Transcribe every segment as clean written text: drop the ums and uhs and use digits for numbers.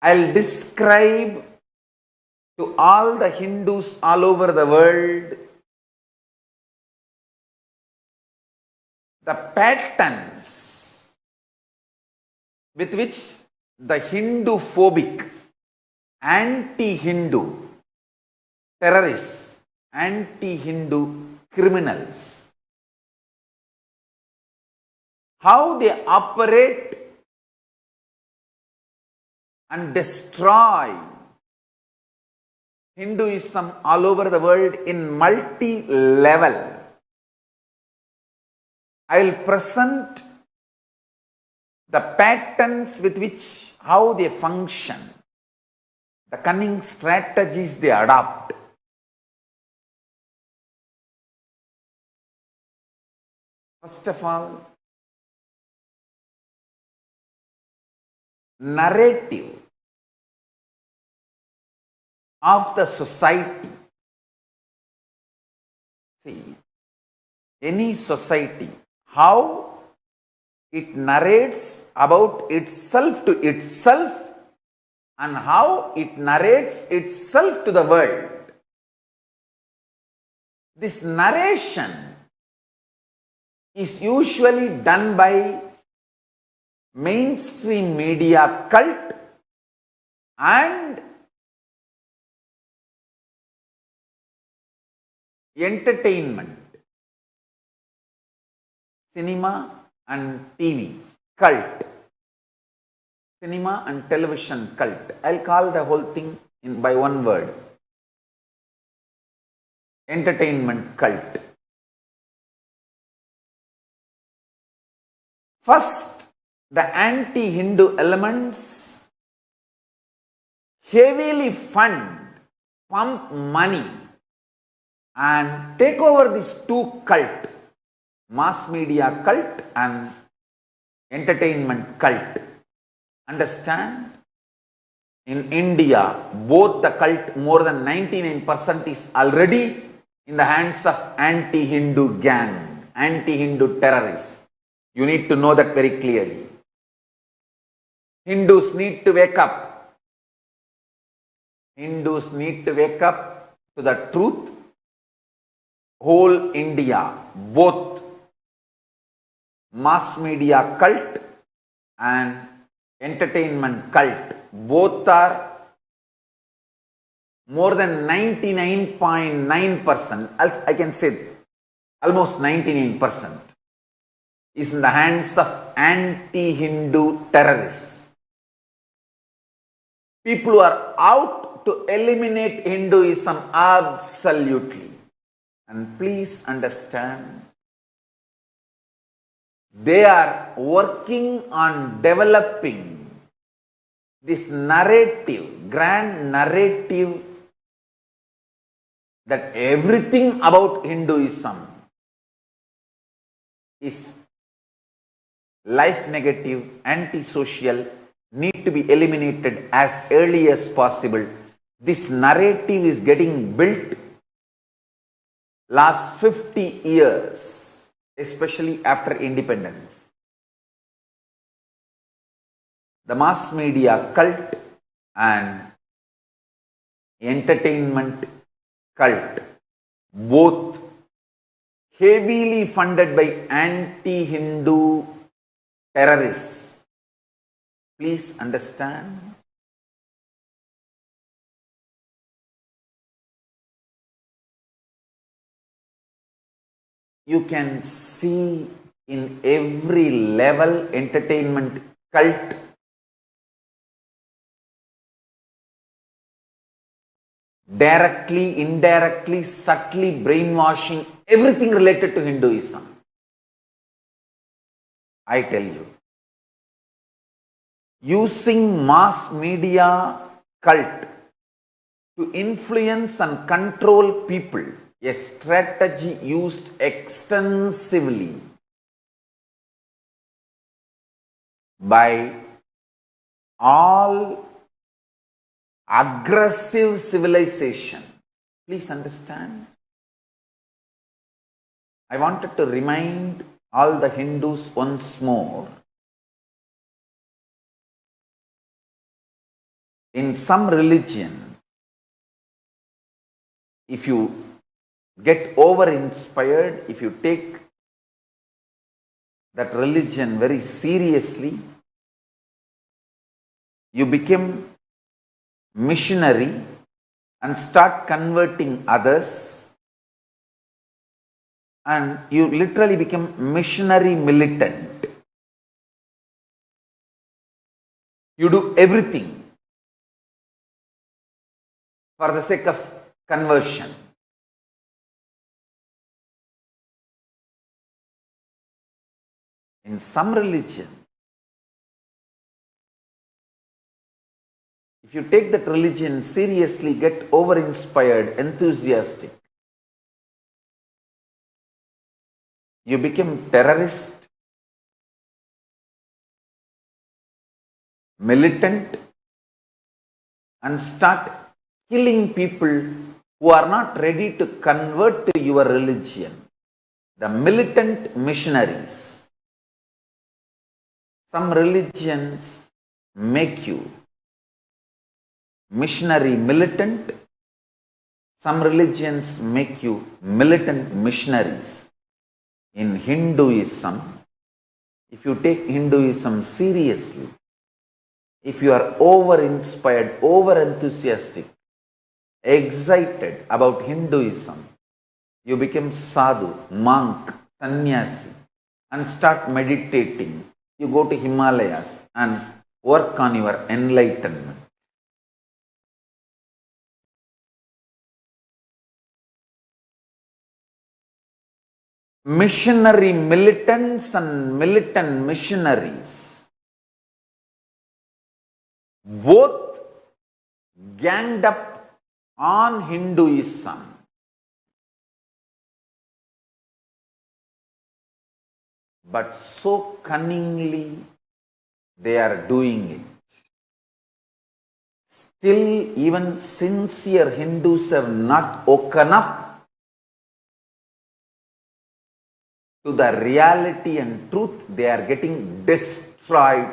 I'll describe to all the Hindus all over the world the patterns with which the Hindu-phobic, anti-Hindu terrorists, anti-Hindu criminals, how they operate and destroy Hinduism all over the world in multi-level. I will present the patterns with which, how they function, the cunning strategies they adopt. First of all, narrative of the society. See, any society, how it narrates about itself to itself and how it narrates itself to the world. This narration is usually done by mainstream media cult and entertainment, cinema and TV cult, cinema and television cult. I'll call the whole thing by one word: entertainment cult. First, the anti-Hindu elements heavily pump money and take over these two cult, mass media cult and entertainment cult. Understand? In India, both the cult, more than 99% is already in the hands of anti-Hindu gang, anti-Hindu terrorists. You need to know that very clearly. Hindus need to wake up. Hindus need to wake up to the truth. Whole India, both mass media cult and entertainment cult, both are more than 99.9%, I can say almost 99%, is in the hands of anti-Hindu terrorists. People who are out to eliminate Hinduism absolutely. And please understand, they are working on developing this narrative, grand narrative, that everything about Hinduism is life negative, antisocial, need to be eliminated as early as possible. This narrative is getting built last 50 years, especially after independence. The mass media cult and entertainment cult, both heavily funded by anti-Hindu terrorists. Please understand. You can see in every level entertainment cult directly, indirectly, subtly brainwashing everything related to Hinduism. I tell you, using mass media cult to influence and control people, a strategy used extensively by all aggressive civilization. Please understand. I wanted to remind all the Hindus once more in some religion, if you get over inspired, if you take that religion very seriously, you become missionary and start converting others, and you literally become missionary militant. You do everything for the sake of conversion. In some religion, if you take that religion seriously, get over-inspired, enthusiastic, you become terrorist, militant, and start killing people who are not ready to convert to your religion. The militant missionaries. Some religions make you missionary militant. Some religions make you militant missionaries. In Hinduism, if you take Hinduism seriously, if you are over-inspired, over-enthusiastic, excited about Hinduism, you become sadhu, monk, sannyasi, and start meditating. You go to Himalayas and work on your enlightenment. Missionary militants and militant missionaries both ganged up on Hinduism. But so cunningly they are doing it. Still, even sincere Hindus have not woken up to the reality and truth. They are getting destroyed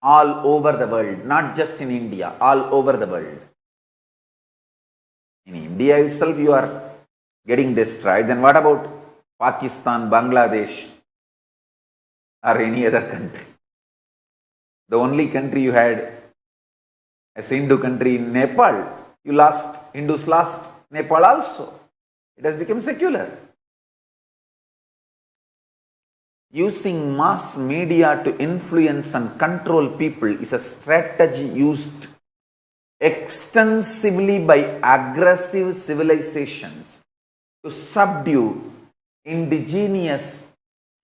all over the world, not just in India, all over the world. In India itself, you are getting destroyed. Then what about Pakistan, Bangladesh, or any other country? The only country you had as Hindu country in Nepal, you lost, Hindus lost Nepal also. It has become secular. Using mass media to influence and control people is a strategy used extensively by aggressive civilizations to subdue indigenous,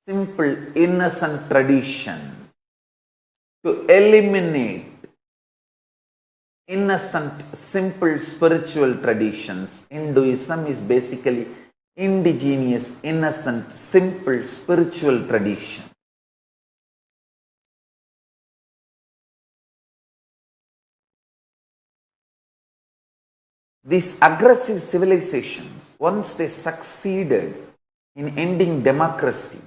simple, innocent traditions, to eliminate innocent, simple spiritual traditions. Hinduism is basically indigenous, innocent, simple spiritual tradition. These aggressive civilizations, once they succeeded in ending democracy,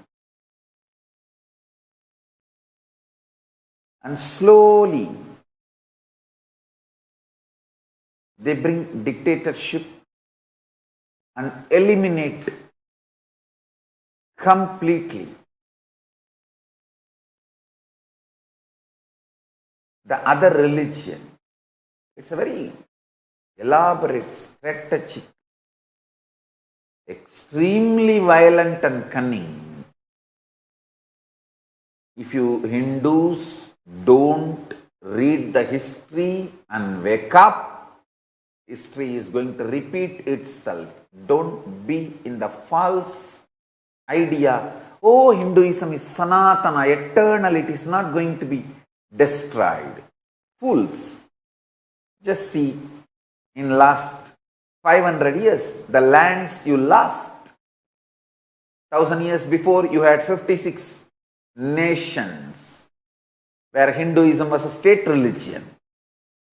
and slowly they bring dictatorship and eliminate completely the other religion. It's a very elaborate, strategic, extremely violent and cunning. If you Hindus don't read the history and wake up, history is going to repeat itself. Don't be in the false idea, oh, Hinduism is Sanatana, eternal, it is not going to be destroyed. Fools. Just see, in last 500 years, the lands you lost. 1000 years before, you had 56 nations where Hinduism was a state religion.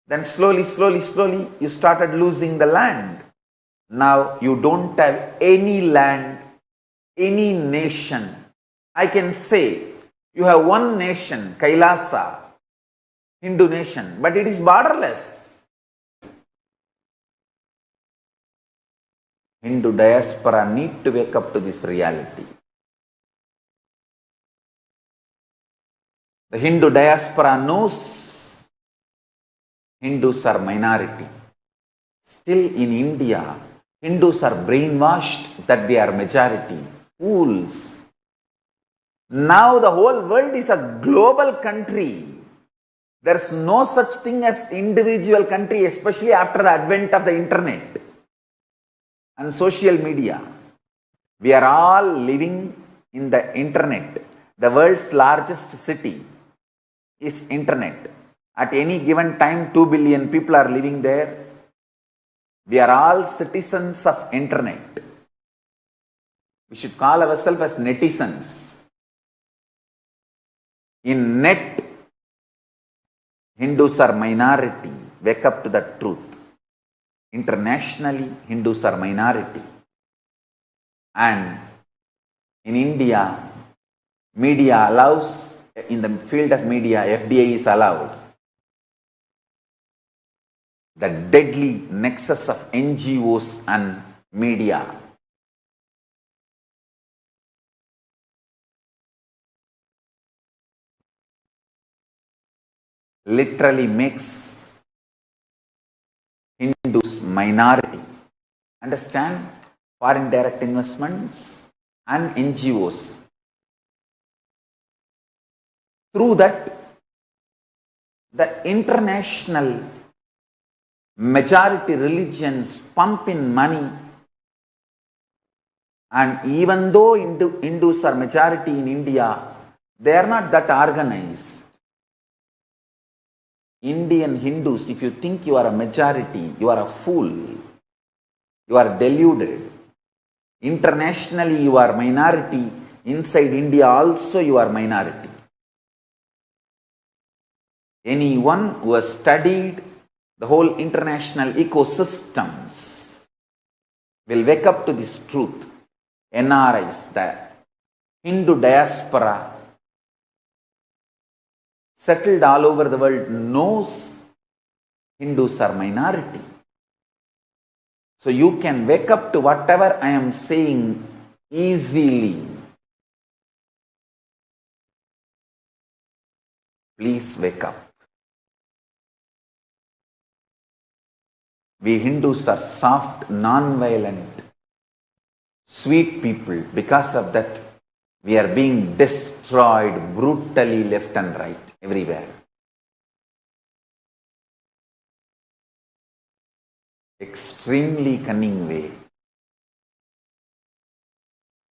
Then slowly, you started losing the land. Now you don't have any land, any nation. I can say you have one nation, Kailasa, Hindu nation, but it is borderless. Hindu diaspora need to wake up to this reality. The Hindu diaspora knows Hindus are minority. Still in India, Hindus are brainwashed that they are majority. Fools. Now the whole world is a global country. There's no such thing as individual country, especially after the advent of the internet and social media. We are all living in the internet. The world's largest city is internet. At any given time, 2 billion people are living there. We are all citizens of internet. We should call ourselves as netizens. In net, Hindus are minority. Wake up to the truth. Internationally, Hindus are minority. And in India, media allows, in the field of media, FDI is allowed. The deadly nexus of NGOs and media. Literally makes Hindus minority. Understand? Foreign direct investments and NGOs. Through that, the international majority religions pump in money, and even though Hindus are majority in India, they are not that organized. Indian Hindus, if you think you are a majority, you are a fool. You are deluded. Internationally, you are minority. Inside India also, you are minority. Anyone who has studied the whole international ecosystems will wake up to this truth. NRIs, the Hindu diaspora settled all over the world, knows Hindus are minority. So you can wake up to whatever I am saying easily. Please wake up. We Hindus are soft, non-violent, sweet people. Because of that, we are being destroyed brutally left and right, everywhere. Extremely cunning way.